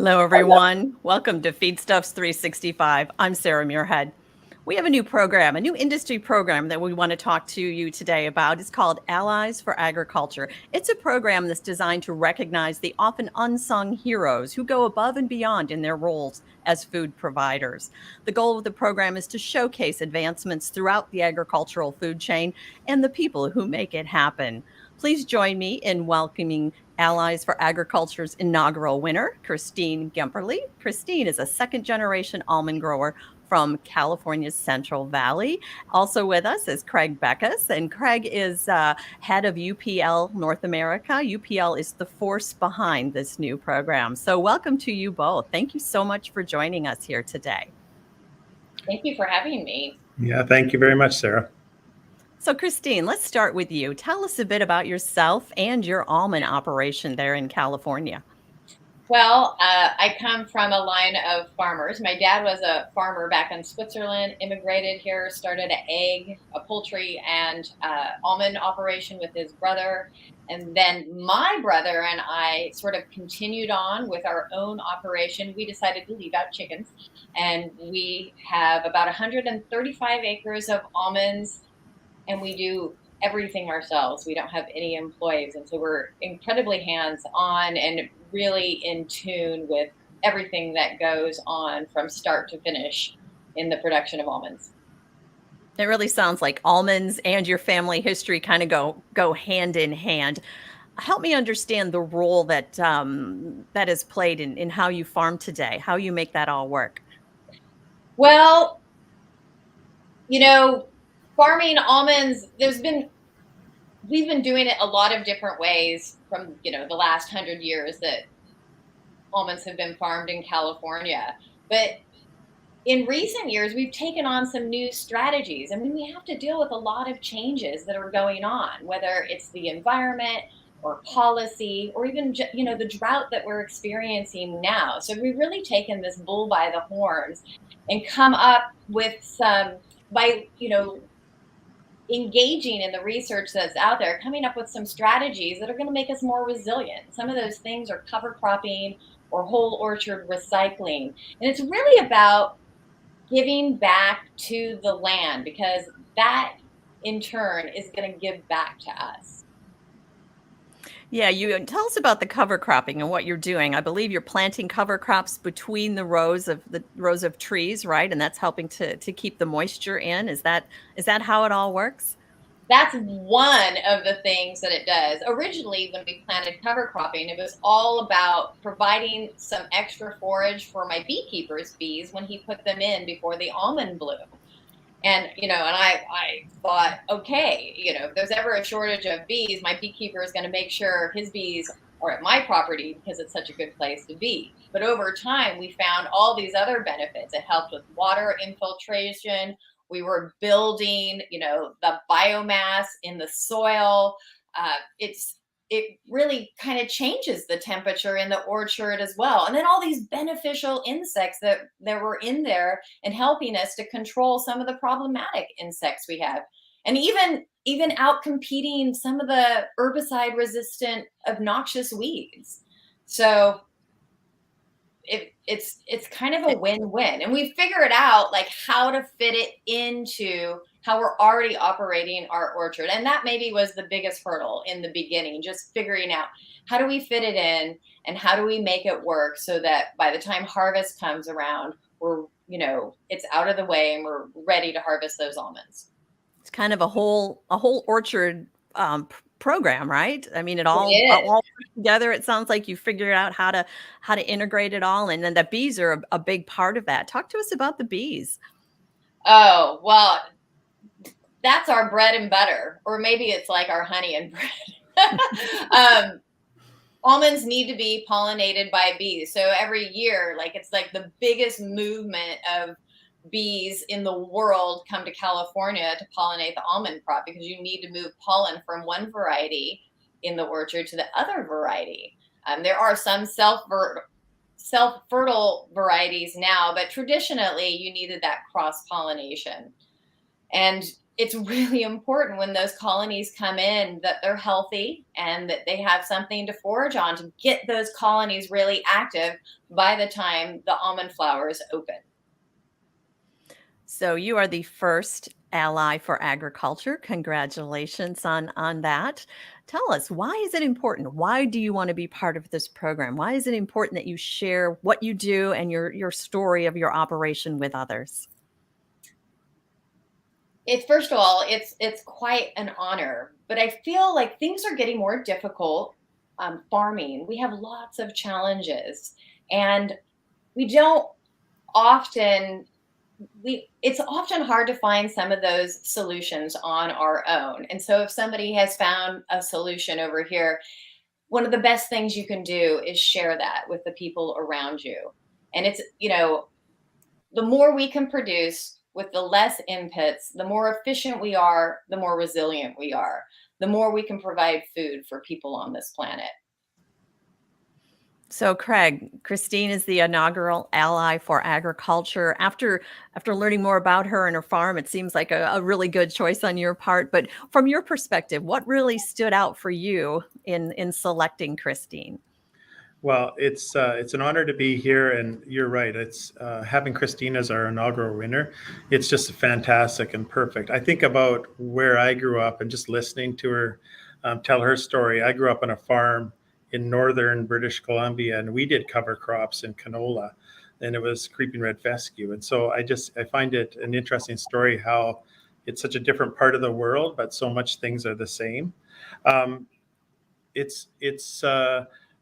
Hello, everyone. Welcome to Feedstuffs 365. I'm Sarah Muirhead. We have a new program, a new industry program that we want to talk to you today about. It's called Allies for Agriculture. It's a program that's designed to recognize the often unsung heroes who go above and beyond in their roles as food providers. The goal of the program is to showcase advancements throughout the agricultural food chain and the people who make it happen. Please join me in welcoming Allies for Agriculture's inaugural winner, Christine Gemperle. Christine is a second-generation almond grower from California's Central Valley. Also with us is Craig Brekkas, and Craig is head of UPL North America. UPL is the force behind this new program. So welcome to you both. Thank you so much for joining us here today. Thank you for having me. Yeah, thank you very much, Sarah. So Christine, let's start with you. Tell us a bit about yourself and your almond operation there in California. Well, I come from a line of farmers. My dad was a farmer back in Switzerland, immigrated here, started an egg, a poultry, and almond operation with his brother. And then my brother and I sort of continued on with our own operation. We decided to leave out chickens, and we have about 135 acres of almonds, and we do everything ourselves. We don't have any employees. And so we're incredibly hands-on and really in tune with everything that goes on from start to finish in the production of almonds. It really sounds like almonds and your family history kind of go hand in hand. Help me understand the role that that is played in how you farm today, how you make that all work. Well, farming almonds, we've been doing it a lot of different ways from, the last 100 years that almonds have been farmed in California. But in recent years, we've taken on some new strategies. I mean, we have to deal with a lot of changes that are going on, whether it's the environment or policy or even, the drought that we're experiencing now. So we've really taken this bull by the horns and come up with by engaging in the research that's out there, coming up with some strategies that are going to make us more resilient. Some of those things are cover cropping or whole orchard recycling. And it's really about giving back to the land, because that in turn is going to give back to us. Yeah, you tell us about the cover cropping and what you're doing. I believe you're planting cover crops between the rows of trees, right? And that's helping to keep the moisture in. Is that how it all works? That's one of the things that it does. Originally, when we planted cover cropping, it was all about providing some extra forage for my beekeeper's bees when he put them in before the almond bloom. And, and I thought, okay, if there's ever a shortage of bees, my beekeeper is going to make sure his bees are at my property because it's such a good place to be. But over time, we found all these other benefits. It helped with water infiltration. We were building, the biomass in the soil. It really kind of changes the temperature in the orchard as well. And then all these beneficial insects that were in there and helping us to control some of the problematic insects we have. And even out competing some of the herbicide resistant obnoxious weeds. So it's kind of a win-win, and we figured out like how to fit it into how we're already operating our orchard. And that maybe was the biggest hurdle in the beginning, just figuring out how do we fit it in and how do we make it work so that by the time harvest comes around, we're, it's out of the way and we're ready to harvest those almonds. It's kind of a whole orchard program, right? I mean, it all together. It sounds like you figured out how to integrate it all, and then the bees are a big part of that. Talk to us about the bees. Oh, well, that's our bread and butter, or maybe it's like our honey and bread. Almonds need to be pollinated by bees. So every year, it's like the biggest movement of bees in the world come to California to pollinate the almond crop, because you need to move pollen from one variety in the orchard to the other variety. There are some self-fertile varieties now, but traditionally you needed that cross-pollination. And it's really important when those colonies come in that they're healthy and that they have something to forage on to get those colonies really active by the time the almond flowers open. So you are the first ally for agriculture. Congratulations on that. Tell us, why is it important? Why do you want to be part of this program? Why is it important that you share what you do and your story of your operation with others? It's first of all, it's quite an honor, but I feel like things are getting more difficult. Farming, we have lots of challenges, and we don't often it's often hard to find some of those solutions on our own. And so if somebody has found a solution over here, one of the best things you can do is share that with the people around you. And it's, the more we can produce with the less inputs, the more efficient we are, the more resilient we are, the more we can provide food for people on this planet. So, Craig, Christine is the inaugural ally for agriculture. After learning more about her and her farm, it seems like a really good choice on your part. But from your perspective, what really stood out for you in selecting Christine? Well, it's an honor to be here, and you're right. It's having Christine as our inaugural winner. It's just fantastic and perfect. I think about where I grew up and just listening to her tell her story. I grew up on a farm in northern British Columbia, and we did cover crops in canola, and it was creeping red fescue. And so I find it an interesting story how it's such a different part of the world, but so much things are the same. Um, it's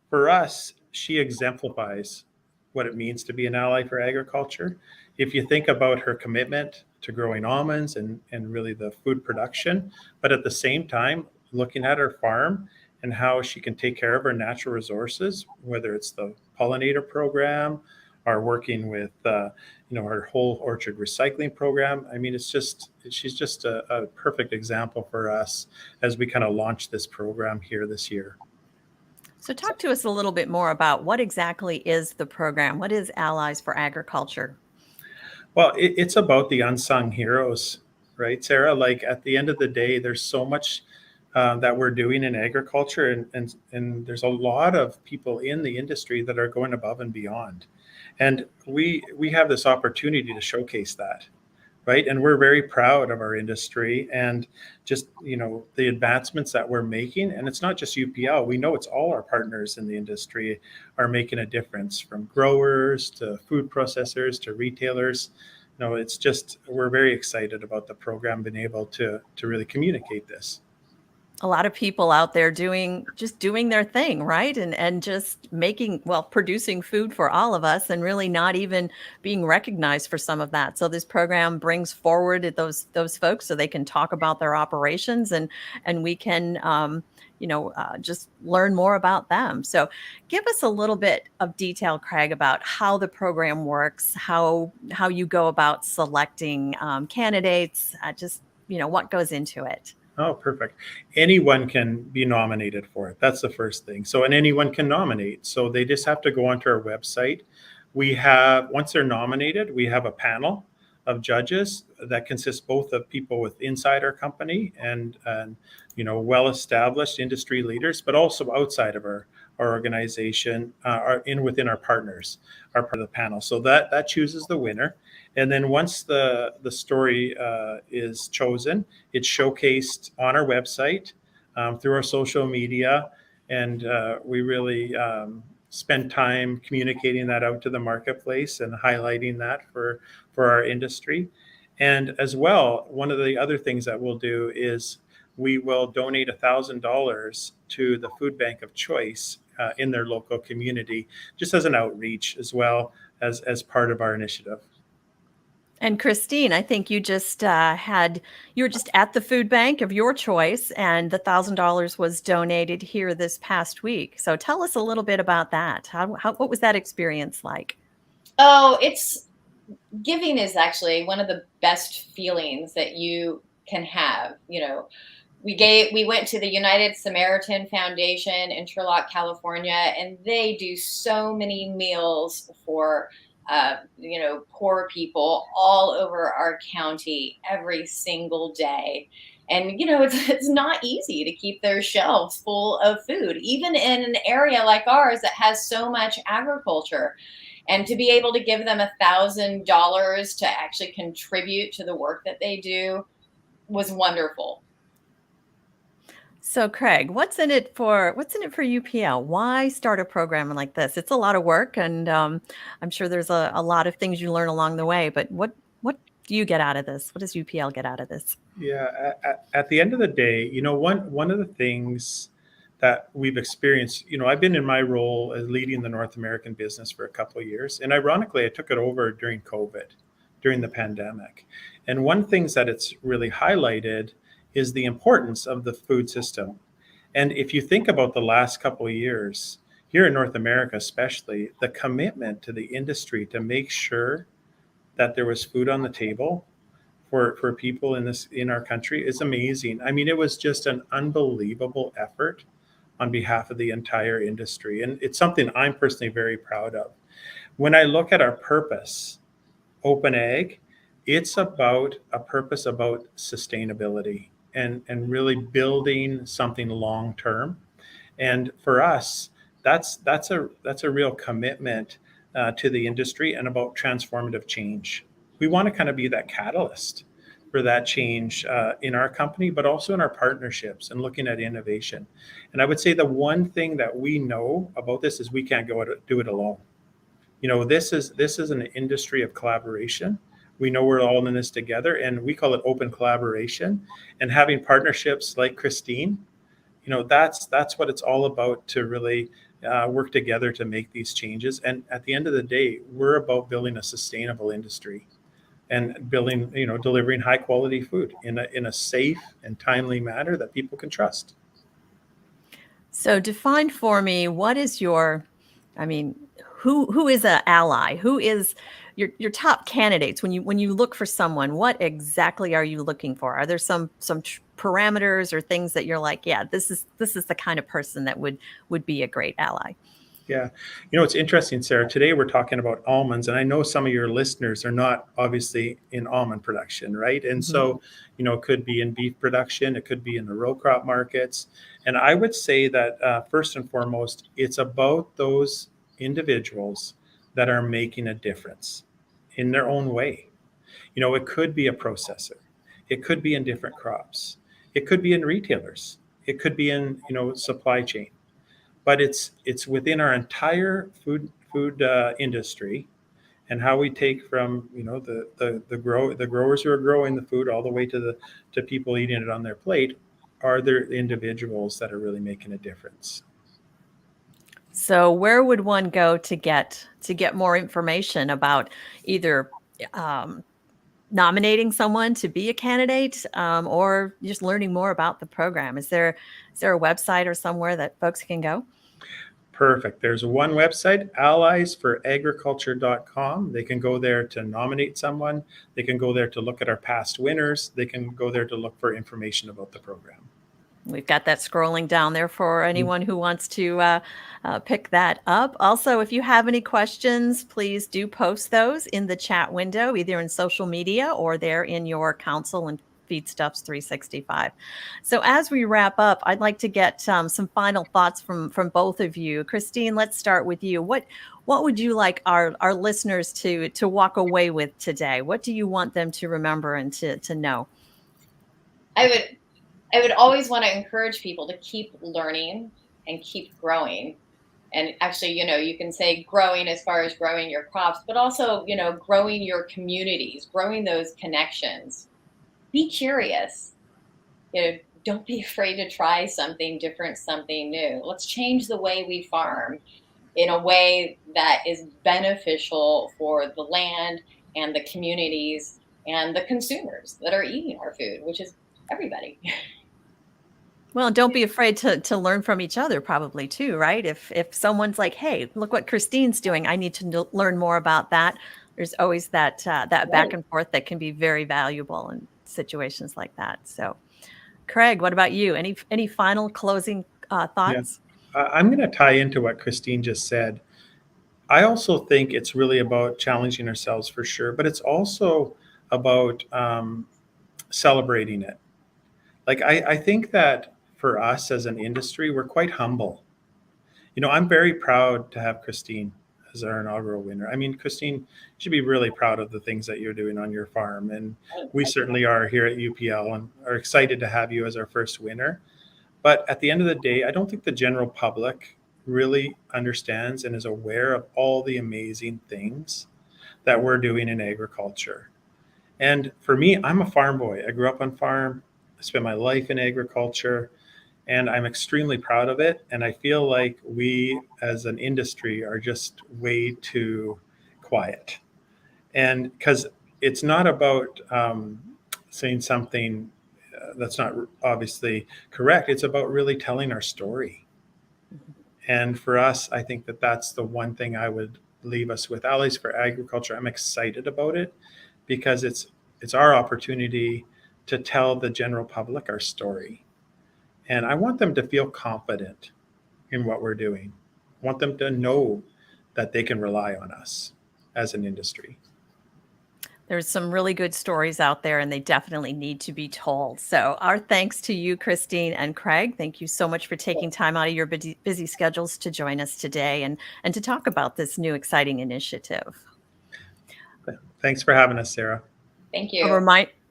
for us, she exemplifies what it means to be an ally for agriculture. If you think about her commitment to growing almonds and really the food production, but at the same time looking at her farm and how she can take care of her natural resources, whether it's the pollinator program or working with her whole orchard recycling program. I mean, she's just a perfect example for us as we kind of launch this program here this year. So, talk to us a little bit more about what exactly is the program. What is Allies for Agriculture? Well, it's about the unsung heroes, right, Sarah? Like at the end of the day, there's so much that we're doing in agriculture, and there's a lot of people in the industry that are going above and beyond, and we have this opportunity to showcase that, right? And we're very proud of our industry and just the advancements that we're making. And it's not just UPL. We know it's all our partners in the industry are making a difference, from growers to food processors to retailers. It's just we're very excited about the program being able to really communicate this. A lot of people out there doing their thing, right? And just producing food for all of us and really not even being recognized for some of that. So this program brings forward those folks so they can talk about their operations and we can just learn more about them. So give us a little bit of detail, Craig, about how the program works, how you go about selecting candidates, what goes into it. Oh, perfect. Anyone can be nominated for it. That's the first thing. And anyone can nominate. So they just have to go onto our website. Once they're nominated, we have a panel of judges that consists both of people with inside our company and well-established industry leaders, but also outside of our organization, within our partners are part of the panel. So that chooses the winner. And then once the story is chosen, it's showcased on our website, through our social media, and we really spend time communicating that out to the marketplace and highlighting that for our industry. And as well, one of the other things that we'll do is we will donate $1,000 to the food bank of choice in their local community, just as an outreach as well as part of our initiative. And Christine, I think you just you were just at the food bank of your choice, and the $1,000 was donated here this past week. So tell us a little bit about that. What was that experience like? Oh, giving is actually one of the best feelings that you can have. We went to the United Samaritan Foundation in Turlock, California, and they do so many meals for poor people all over our county every single day. And it's not easy to keep their shelves full of food, even in an area like ours that has so much agriculture. And to be able to give them $1,000 to actually contribute to the work that they do was wonderful. So Craig, what's in it for UPL? Why start a program like this? It's a lot of work, and I'm sure there's a lot of things you learn along the way. But what do you get out of this? What does UPL get out of this? Yeah, at the end of the day, one of the things that we've experienced, I've been in my role as leading the North American business for a couple of years, and ironically, I took it over during COVID, during the pandemic. And one things that it's really highlighted is the importance of the food system. And if you think about the last couple of years, here in North America especially, the commitment to the industry to make sure that there was food on the table for people in our country is amazing. I mean, it was just an unbelievable effort on behalf of the entire industry, and it's something I'm personally very proud of. When I look at our purpose, Open Ag, it's about a purpose about sustainability and really building something long term. And for us, that's a real commitment to the industry and about transformative change. We want to kind of be that catalyst for that change in our company, but also in our partnerships and looking at innovation. And I would say the one thing that we know about this is we can't do it alone. This is an industry of collaboration. We know we're all in this together, and we call it open collaboration. And having partnerships like Christine, that's what it's all about, to really work together to make these changes. And at the end of the day, we're about building a sustainable industry and delivering high quality food in a safe and timely manner that people can trust. So define for me, what is I mean, who is an ally? Who is your top candidates when you look for someone? What exactly are you looking for? Are there some parameters or things that you're like, yeah, this is the kind of person that would be a great ally? Yeah. It's interesting, Sarah. Today we're talking about almonds, and I know some of your listeners are not obviously in almond production, right? And Mhm. so, it could be in beef production, it could be in the row crop markets. And I would say that first and foremost, it's about those individuals that are making a difference in their own way. It could be a processor, it could be in different crops, it could be in retailers, it could be in, supply chain, but it's within our entire food industry, and how we take from the growers who are growing the food all the way to people eating it on their plate. Are there individuals that are really making a difference? So where would one go to get more information about either um, nominating someone to be a candidate, or just learning more about the program? Is there a website or somewhere that folks can go? Perfect. There's one website, alliesforagriculture.com. They can go there to nominate someone. They can go there to look at our past winners. They can go there to look for information about the program. We've got that scrolling down there for anyone who wants to pick that up. Also, if you have any questions, please do post those in the chat window, either in social media or there in your council and Feedstuffs 365. So as we wrap up, I'd like to get some final thoughts from both of you. Christine, let's start with you. What would you like our listeners to walk away with today? What do you want them to remember and to know? I would always want to encourage people to keep learning and keep growing. And actually, you can say growing as far as growing your crops, but also, growing your communities, growing those connections. Be curious. Don't be afraid to try something different, something new. Let's change the way we farm in a way that is beneficial for the land and the communities and the consumers that are eating our food, which is everybody. Well, don't be afraid to learn from each other probably too, right? If someone's like, "Hey, look what Christine's doing. I need to learn more about that." There's always that back Right. and forth that can be very valuable in situations like that. So, Craig, what about you? Any final closing Yeah. thoughts? I'm going to tie into what Christine just said. I also think it's really about challenging ourselves for sure, but it's also about celebrating it. Like I think that for us as an industry, we're quite humble. I'm very proud to have Christine as our inaugural winner. I mean, Christine, you should be really proud of the things that you're doing on your farm. And we certainly are here at UPL and are excited to have you as our first winner. But at the end of the day, I don't think the general public really understands and is aware of all the amazing things that we're doing in agriculture. And for me, I'm a farm boy. I grew up on farm. I spent my life in agriculture, and I'm extremely proud of it. And I feel like we as an industry are just way too quiet. And because it's not about saying something that's not obviously correct, it's about really telling our story. And for us, I think that that's the one thing I would leave us with. Allies for Agriculture, I'm excited about it because it's our opportunity to tell the general public our story. And I want them to feel confident in what we're doing. I want them to know that they can rely on us as an industry. There's some really good stories out there, and they definitely need to be told. So our thanks to you, Christine and Craig. Thank you so much for taking time out of your busy schedules to join us today and to talk about this new exciting initiative. Thanks for having us, Sarah. Thank you.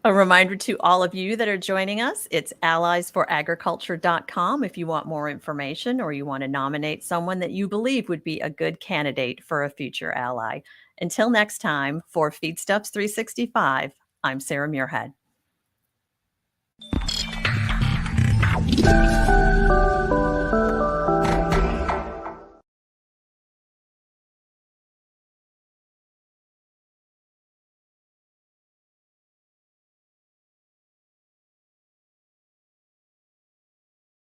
A reminder to all of you that are joining us, it's alliesforagriculture.com if you want more information or you want to nominate someone that you believe would be a good candidate for a future ally. Until next time, for Feedstuffs 365, I'm Sarah Muirhead.